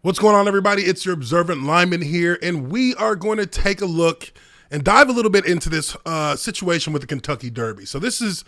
What's going on, everybody? It's your observant lineman here, and we are going to take a look and dive a little bit into this situation with the Kentucky Derby. So this is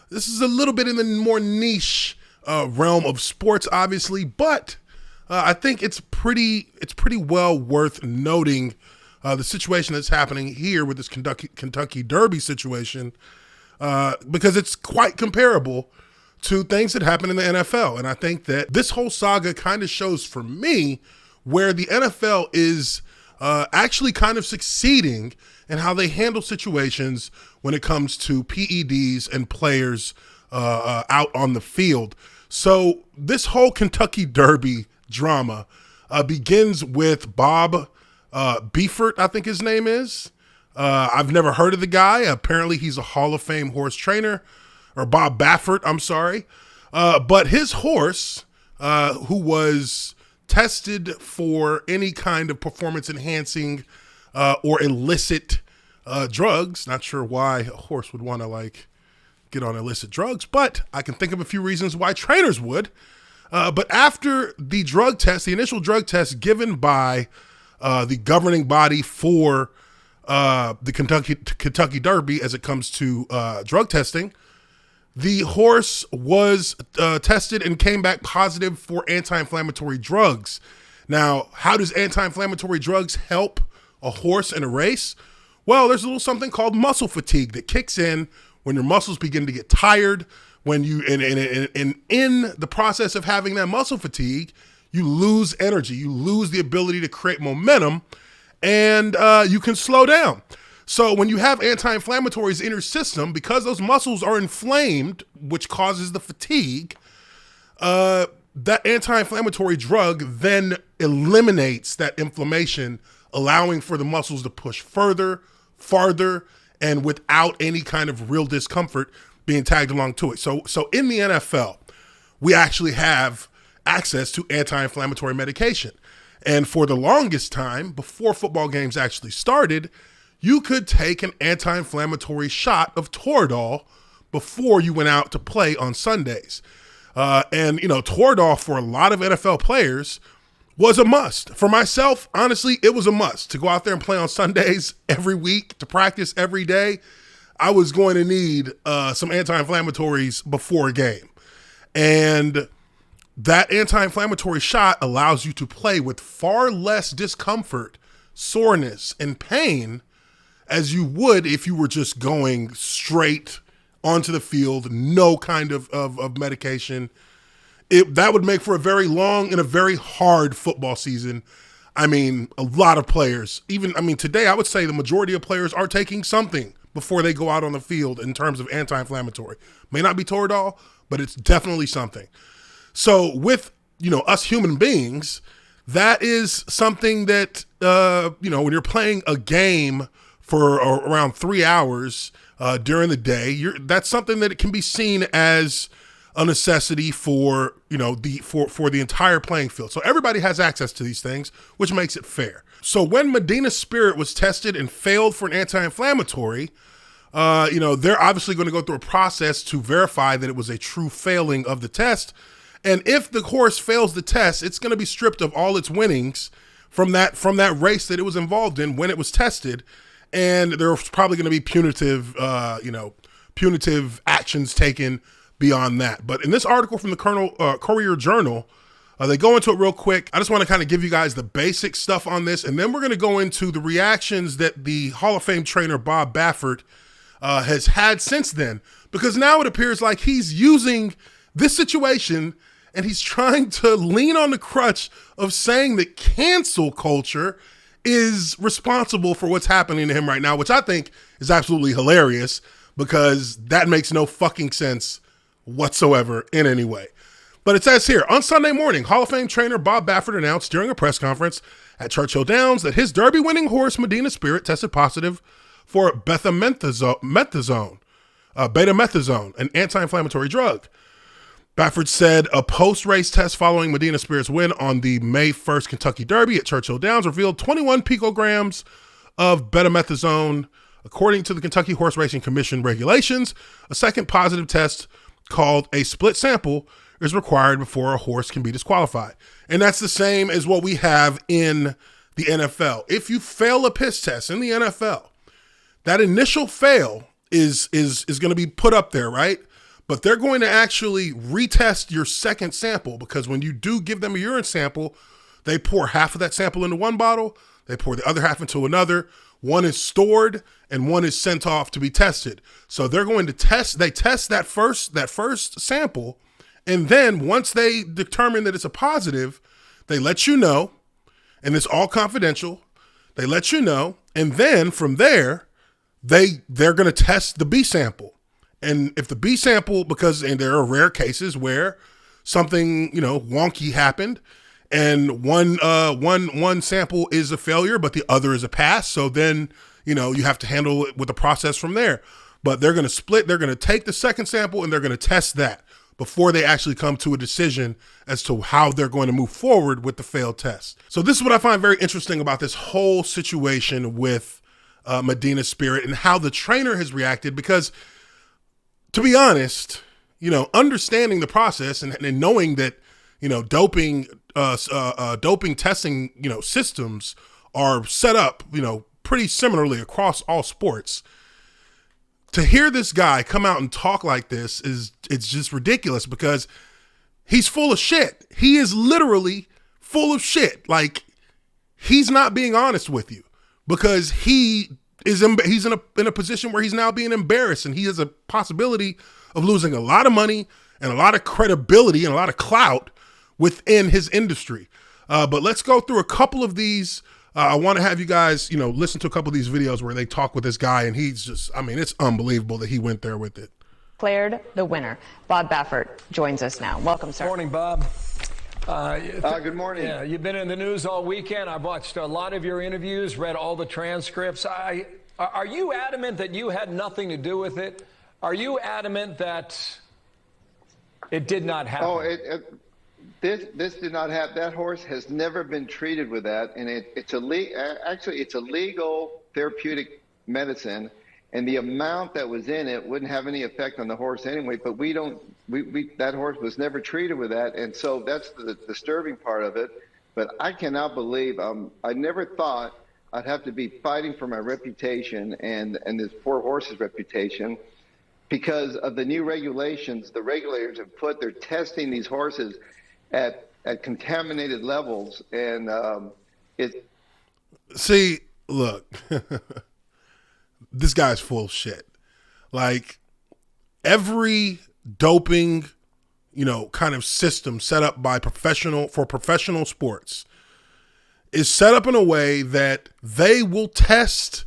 a little bit in the more niche realm of sports, obviously, but I think it's pretty well worth noting the situation that's happening here with this Kentucky Derby situation because it's quite comparable to things that happen in the NFL. And I think that this whole saga kind of shows for me where the NFL is actually kind of succeeding in how they handle situations when it comes to PEDs and players out on the field. So this whole Kentucky Derby drama begins with Bob Baffert, I think his name is. I've never heard of the guy. Apparently he's a Hall of Fame horse trainer. Or Bob Baffert, I'm sorry. But his horse, who was tested for any kind of performance-enhancing or illicit drugs, not sure why a horse would want to, get on illicit drugs, but I can think of a few reasons why trainers would. But after the drug test, the initial drug test given by the governing body for the Kentucky Derby as it comes to drug testing, the horse was tested and came back positive for anti-inflammatory drugs. Now, how does anti-inflammatory drugs help a horse in a race? Well, there's a little something called muscle fatigue that kicks in when your muscles begin to get tired. When you and in the process of having that muscle fatigue, you lose energy, you lose the ability to create momentum, and you can slow down. So when you have anti-inflammatories in your system, because those muscles are inflamed, which causes the fatigue, that anti-inflammatory drug then eliminates that inflammation, allowing for the muscles to push further, farther, and without any kind of real discomfort being tagged along to it. So in the NFL, we actually have access to anti-inflammatory medication. And for the longest time, before football games actually started, you could take an anti-inflammatory shot of Toradol before you went out to play on Sundays. And Toradol for a lot of NFL players was a must. For myself, honestly, it was a must to go out there and play on Sundays every week, to practice every day. I was going to need some anti-inflammatories before a game. And that anti-inflammatory shot allows you to play with far less discomfort, soreness, and pain as you would if you were just going straight onto the field, no kind of medication. That would make for a very long and a very hard football season. I mean, a lot of players, today I would say the majority of players are taking something before they go out on the field in terms of anti-inflammatory. May not be Toradol, but it's definitely something. So with, us human beings, that is something that, when you're playing a game for around 3 hours during the day, that's something that it can be seen as a necessity for the entire playing field. So everybody has access to these things, which makes it fair. So when Medina Spirit was tested and failed for an anti-inflammatory, they're obviously going to go through a process to verify that it was a true failing of the test. And if the horse fails the test, it's going to be stripped of all its winnings from that race that it was involved in when it was tested. And there's probably going to be punitive actions taken beyond that. But in this article from the Courier Journal, they go into it real quick. I just want to kind of give you guys the basic stuff on this, and then we're going to go into the reactions that the Hall of Fame trainer Bob Baffert has had since then, because now it appears like he's using this situation and he's trying to lean on the crutch of saying that cancel culture is responsible for what's happening to him right now, which I think is absolutely hilarious because that makes no fucking sense whatsoever in any way. But it says here, on Sunday morning, Hall of Fame trainer Bob Baffert announced during a press conference at Churchill Downs that his Derby-winning horse Medina Spirit tested positive for betamethasone, an anti-inflammatory drug. Baffert said a post-race test following Medina Spirits' win on the May 1st Kentucky Derby at Churchill Downs revealed 21 picograms of betamethasone. According to the Kentucky Horse Racing Commission regulations, a second positive test called a split sample is required before a horse can be disqualified. And that's the same as what we have in the NFL. If you fail a piss test in the NFL, that initial fail is going to be put up there, right? But they're going to actually retest your second sample, because when you do give them a urine sample, they pour half of that sample into one bottle, they pour the other half into another. One is stored and one is sent off to be tested. So they're going to test that first sample, and then once they determine that it's a positive, they let you know, and it's all confidential. They let you know, and then from there, they're going to test the B sample. And if the B sample, and there are rare cases where something, wonky happened, and one sample is a failure, but the other is a pass. So then, you have to handle it with the process from there. But they're going to split. They're going to take the second sample and they're going to test that before they actually come to a decision as to how they're going to move forward with the failed test. So this is what I find very interesting about this whole situation with Medina Spirit and how the trainer has reacted, because to be honest, understanding the process and knowing that, doping testing, systems are set up, pretty similarly across all sports. To hear this guy come out and talk like this it's just ridiculous, because he's full of shit. He is literally full of shit. Like, he's not being honest with you, because he's in a position where he's now being embarrassed, and he has a possibility of losing a lot of money and a lot of credibility and a lot of clout within his industry. But let's go through a couple of these. I want to have you guys, listen to a couple of these videos where they talk with this guy, and he's just, it's unbelievable that he went there with it. Declared the winner. Bob Baffert joins us now. Welcome, sir. Morning, Bob. Good morning. Yeah, you've been in the news all weekend. I've watched a lot of your interviews, read all the transcripts. Are you adamant that you had nothing to do with it? Are you adamant that it did not happen? Oh, this did not happen. That horse has never been treated with that, and it's a legal therapeutic medicine, and the amount that was in it wouldn't have any effect on the horse anyway. But that horse was never treated with that, and so that's the disturbing part of it. But I cannot believe I never thought I'd have to be fighting for my reputation and this poor horse's reputation because of the new regulations. The regulators have they're testing these horses at contaminated levels, and See, look, this guy's full of shit. Like, every doping, kind of system set up by professional sports is set up in a way that they will test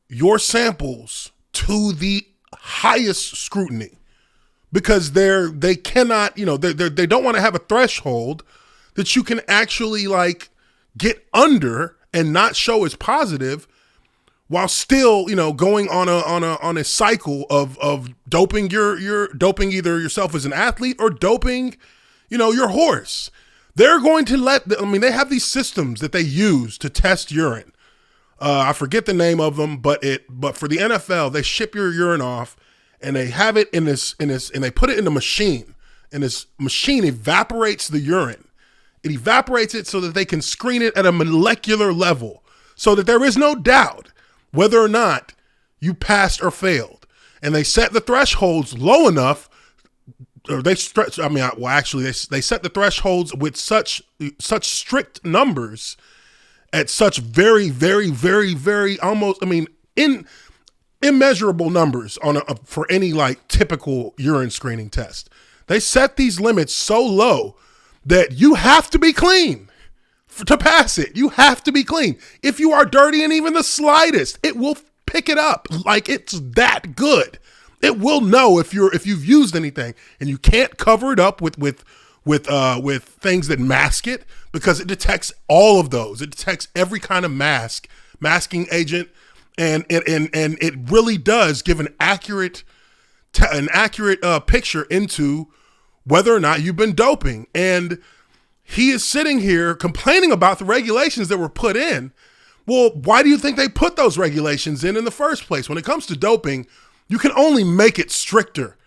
your samples to the highest scrutiny, because they cannot, they don't want to have a threshold that you can actually get under and not show as positive, while still, going on a cycle of doping you're doping either yourself as an athlete or doping, your horse. They're going to they have these systems that they use to test urine. I forget the name of them, but for the NFL, they ship your urine off, and they have it in this, and they put it in a machine, and this machine evaporates the urine. It evaporates it so that they can screen it at a molecular level, so that there is no doubt whether or not you passed or failed. And they set the thresholds low enough, or they set the thresholds with such strict numbers at such very, very, very, very almost, immeasurable numbers for any typical urine screening test. They set these limits so low that you have to be clean to pass it. You have to be clean. If you are dirty in even the slightest, it will pick it up. It's that good. It will know if you've used anything, and you can't cover it up with things that mask it, because it detects all of those. It detects every kind of masking agent. And it really does give an accurate picture into whether or not you've been doping. And he is sitting here complaining about the regulations that were put in. Well, why do you think they put those regulations in the first place? When it comes to doping, you can only make it stricter.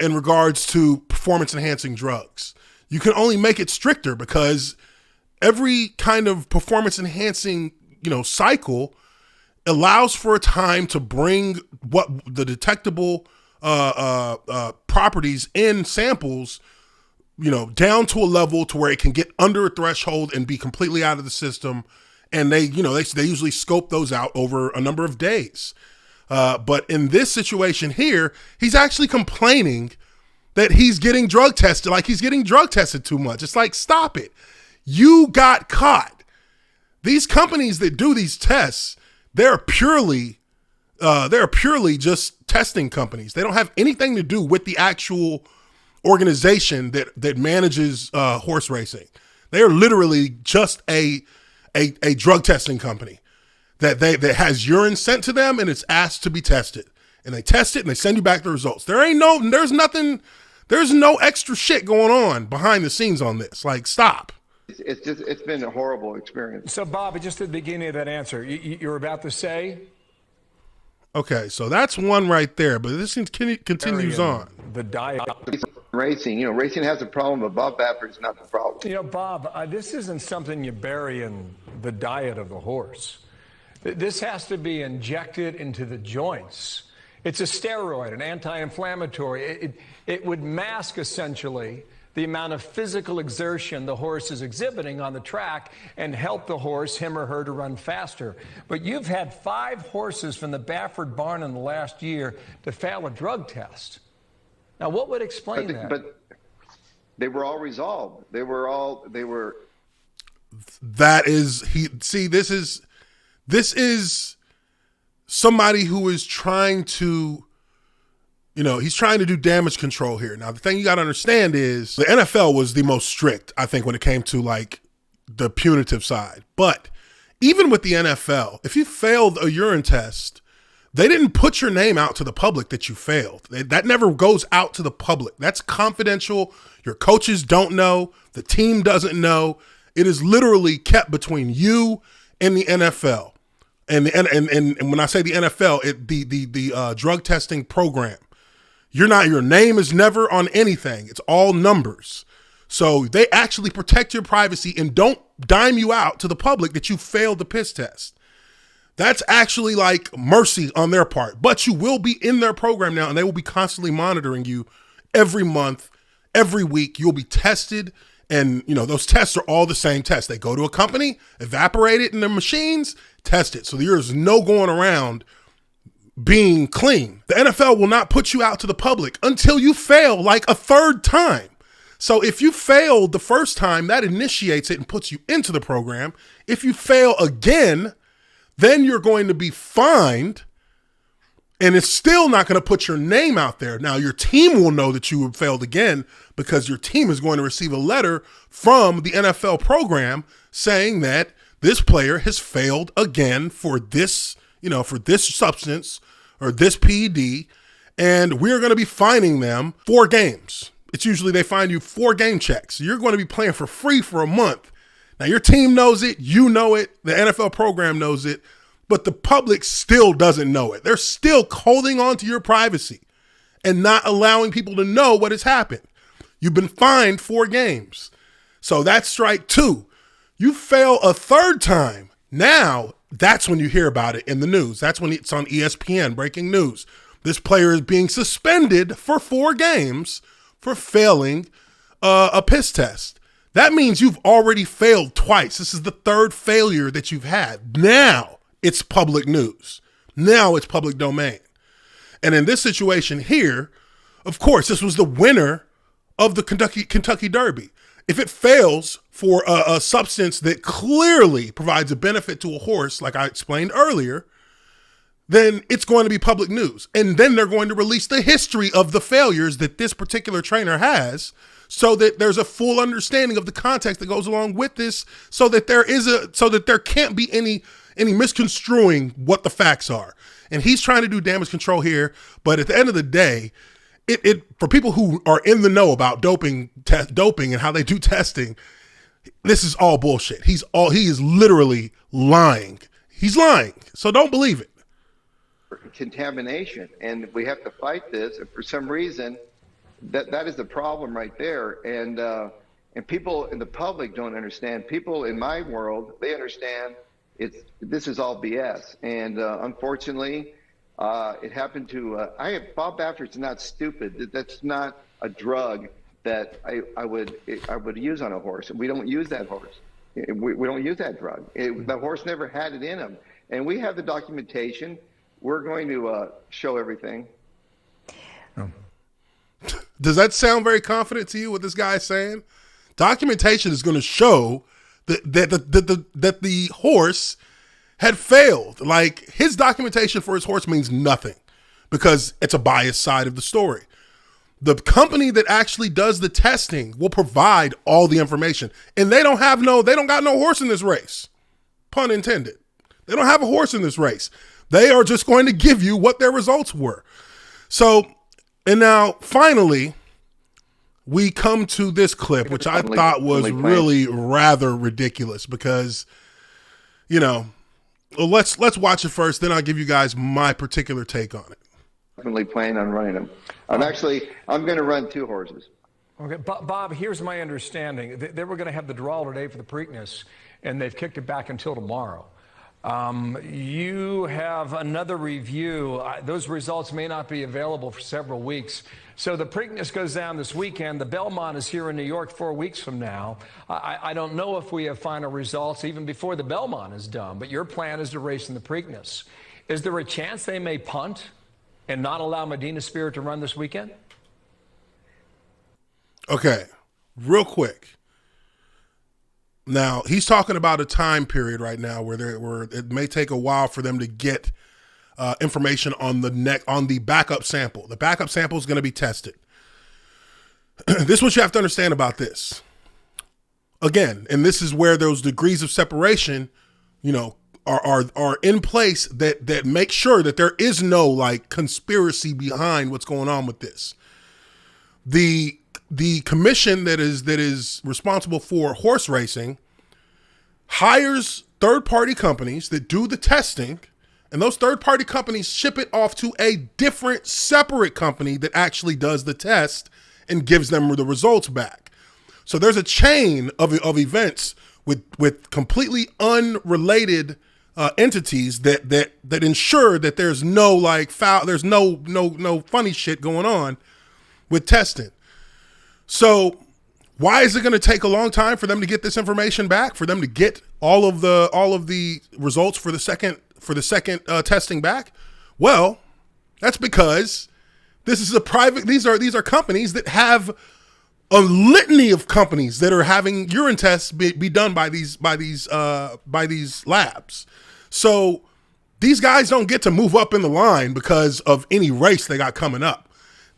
in regards to performance enhancing drugs. You can only make it stricter because every kind of performance enhancing, cycle allows for a time to bring what the detectable properties in samples, down to a level to where it can get under a threshold and be completely out of the system. And they usually scope those out over a number of days. But in this situation here, he's actually complaining that he's getting drug tested, like he's getting drug tested too much. It's like, stop it. You got caught. These companies that do these tests, they're purely just testing companies. They don't have anything to do with the actual organization that manages horse racing. They are literally just a drug testing company that has urine sent to them and it's asked to be tested. And they test it and they send you back the results. There's no extra shit going on behind the scenes on this. Like, stop. It's been a horrible experience. So, Bob, just at the beginning of that answer, you're about to say? Okay, so that's one right there, but this continues on. The diet. Racing, racing has a problem, but Bob Baffert is not the problem. Bob, this isn't something you bury in the diet of the horse. This has to be injected into the joints. It's a steroid, an anti-inflammatory. It would mask, essentially, the amount of physical exertion the horse is exhibiting on the track and help the horse, him or her, to run faster. But you've had 5 horses from the Baffert barn in the last year to fail a drug test. Now, what would explain that? But they were all resolved. This is somebody who is trying to, he's trying to do damage control here. Now, the thing you got to understand is the NFL was the most strict, I think, when it came to like the punitive side. But even with the NFL, if you failed a urine test, they didn't put your name out to the public that you failed. That never goes out to the public. That's confidential. Your coaches don't know. The team doesn't know. It is literally kept between you and the NFL. And when I say the NFL, the drug testing program. Your name is never on anything. It's all numbers. So they actually protect your privacy and don't dime you out to the public that you failed the piss test. That's actually like mercy on their part, but you will be in their program now and they will be constantly monitoring you every month, every week. You'll be tested and those tests are all the same tests. They go to a company, evaporate it in their machines, test it. So there's no going around being clean. The NFL will not put you out to the public until you fail like a 3rd time. So if you failed the first time, that initiates it and puts you into the program. If you fail again, then you're going to be fined and it's still not going to put your name out there. Now, your team will know that you have failed again because your team is going to receive a letter from the NFL program saying that this player has failed again for this, for this substance or this PED, and we're going to be fining them 4 games. It's usually they fine you 4 game checks. You're going to be playing for free for a month. Now, your team knows it, you know it, the NFL program knows it, but the public still doesn't know it. They're still holding on to your privacy and not allowing people to know what has happened. You've been fined 4 games. So that's strike 2. You fail a 3rd time. Now, that's when you hear about it in the news. That's when it's on ESPN, breaking news. This player is being suspended for 4 games for failing a piss test. That means you've already failed twice. This is the 3rd failure that you've had. Now it's public news. Now it's public domain. And in this situation here, of course, this was the winner of the Kentucky Derby. If it fails for a substance that clearly provides a benefit to a horse, like I explained earlier, then it's going to be public news. And then they're going to release the history of the failures that this particular trainer has so that there's a full understanding of the context that goes along with this so that there can't be any misconstruing what the facts are. And he's trying to do damage control here. But at the end of the day, it for people who are in the know about doping and how they do testing, this is all bullshit. He is literally lying. He's lying. So don't believe it. Contamination, and we have to fight this. And for some reason, that is the problem right there. And people in the public don't understand. People in my world, they understand this is all BS. And unfortunately, it happened to Bob Baffert's not stupid. That's not a drug that I would use on a horse. We don't use that horse. We don't use that drug. The horse never had it in him. And we have the documentation. We're going to show everything. Does that sound very confident to you, what this guy is saying? Documentation is going to show that the horse had failed. Like, his documentation for his horse means nothing because it's a biased side of the story. The company that actually does the testing will provide all the information, and they don't got no horse in this race. Pun intended. They don't have a horse in this race. They are just going to give you what their results were. So, and now finally, we come to this clip, which I thought was really rather ridiculous because, let's watch it first. Then I'll give you guys my particular take on it. Definitely planning on running them. I'm going to run 2 horses. Okay, Bob, here's my understanding. They were going to have the draw today for the Preakness, and they've kicked it back until tomorrow. You have another review. Those results may not be available for several weeks. So the Preakness goes down this weekend. The Belmont is here in New York 4 weeks from now. I don't know if we have final results even before the Belmont is done, but your plan is to race in the Preakness. Is there a chance they may punt and not allow Medina Spirit to run this weekend? Okay, real quick. Now, he's talking about a time period right now where it may take a while for them to get information on the backup sample. The backup sample is going to be tested. This is what you have to understand about this. Again, and this is where those degrees of separation, are in place that make sure that there is no conspiracy behind what's going on with this. The commission that is responsible for horse racing hires third-party companies that do the testing, and those third-party companies ship it off to a different, separate company that actually does the test and gives them the results back. So there's a chain of events with completely unrelated entities that ensure that there's no there's no funny shit going on with testing. So why is it going to take a long time for them to get this information back, for them to get all of the results for the second testing back? Well, that's because this is these are companies that have a litany of companies that are having urine tests be done by these labs. So these guys don't get to move up in the line because of any race they got coming up.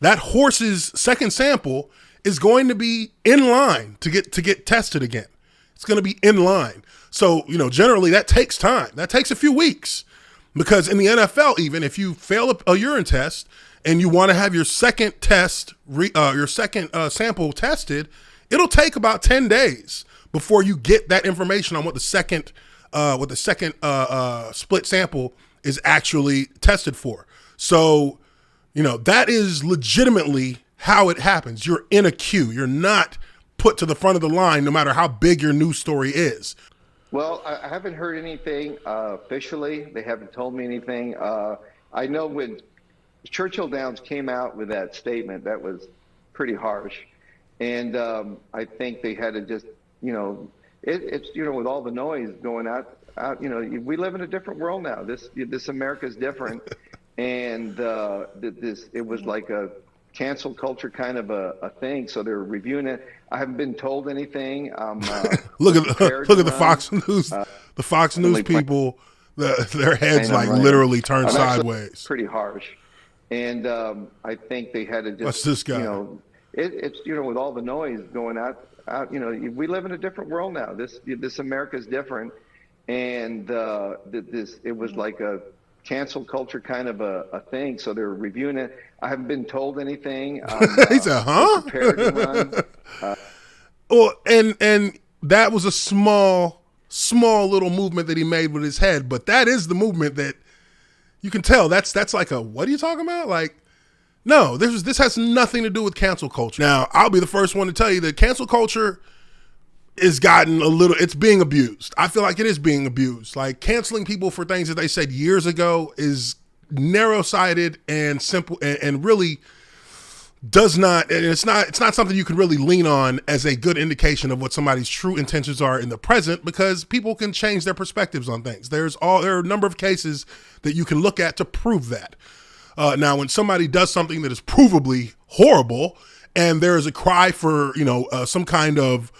That horse's second sample is going to be in line to get tested again. It's going to be in line. So, generally that takes time. That takes a few weeks because in the NFL, even if you fail a urine test and you want to have your second sample tested, it'll take about 10 days before you get that information on what the second split sample is actually tested for. So, that is legitimately how it happens. You're in a queue. You're not put to the front of the line no matter how big your news story is. Well, I haven't heard anything officially. They haven't told me anything. I know when Churchill Downs came out with that statement, that was pretty harsh. And I think they had to just, it's with all the noise going out, we live in a different world now. This America is different. And it was like a cancel culture kind of a thing, so they're reviewing it. I haven't been told anything. Look at the Fox News. The Fox News people, their heads literally turn sideways. Pretty harsh, and I think they had to just. What's this guy? It's with all the noise going out. We live in a different world now. This America is different, and it was like a cancel culture kind of a thing, so they're reviewing it. I haven't been told anything. He said, "Huh?" Prepared to run. Well, and that was a small little movement that he made with his head, but that is the movement that you can tell. That's like a, what are you talking about? Like, No, this has nothing to do with cancel culture. Now, I'll be the first one to tell you that cancel culture is it's being abused. I feel like it is being abused. Like, canceling people for things that they said years ago is narrow-sighted and simple, and really does not, and it's not something you can really lean on as a good indication of what somebody's true intentions are in the present, because people can change their perspectives on things. There are a number of cases that you can look at to prove that. Now, when somebody does something that is provably horrible, and there is a cry for, some kind of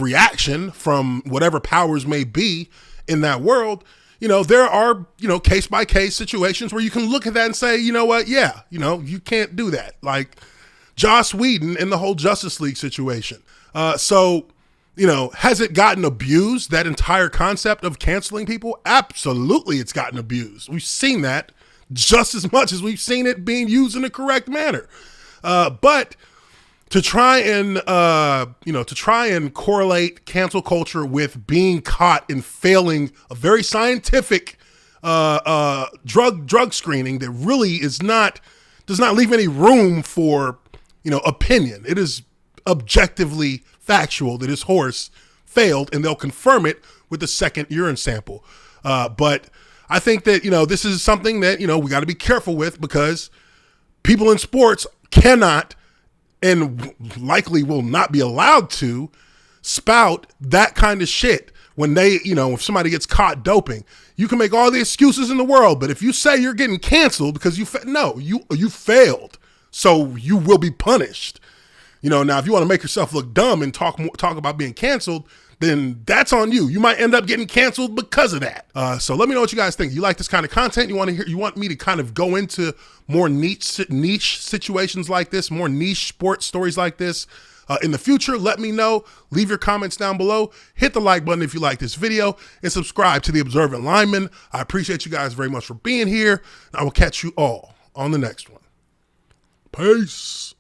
reaction from whatever powers may be in that world, there are, case by case situations where you can look at that and say, you know what? Yeah, you can't do that. Like Joss Whedon and the whole Justice League situation. So, has it gotten abused? That entire concept of canceling people? Absolutely, it's gotten abused. We've seen that just as much as we've seen it being used in the correct manner. But to try and correlate cancel culture with being caught in failing a very scientific drug screening that really does not leave any room for opinion. It is objectively factual that his horse failed, and they'll confirm it with the second urine sample. But I think that this is something that we got to be careful with, because people in sports cannot, and likely will not be allowed to, spout that kind of shit when they, if somebody gets caught doping. You can make all the excuses in the world, but if you say you're getting canceled because you failed, so you will be punished. Now if you want to make yourself look dumb and talk about being canceled, then that's on you. You might end up getting canceled because of that. So let me know what you guys think. You like this kind of content? You want me to kind of go into more niche situations like this, more niche sports stories like this in the future? Let me know. Leave your comments down below. Hit the like button if you like this video, and subscribe to The Observant Lineman. I appreciate you guys very much for being here. I will catch you all on the next one. Peace.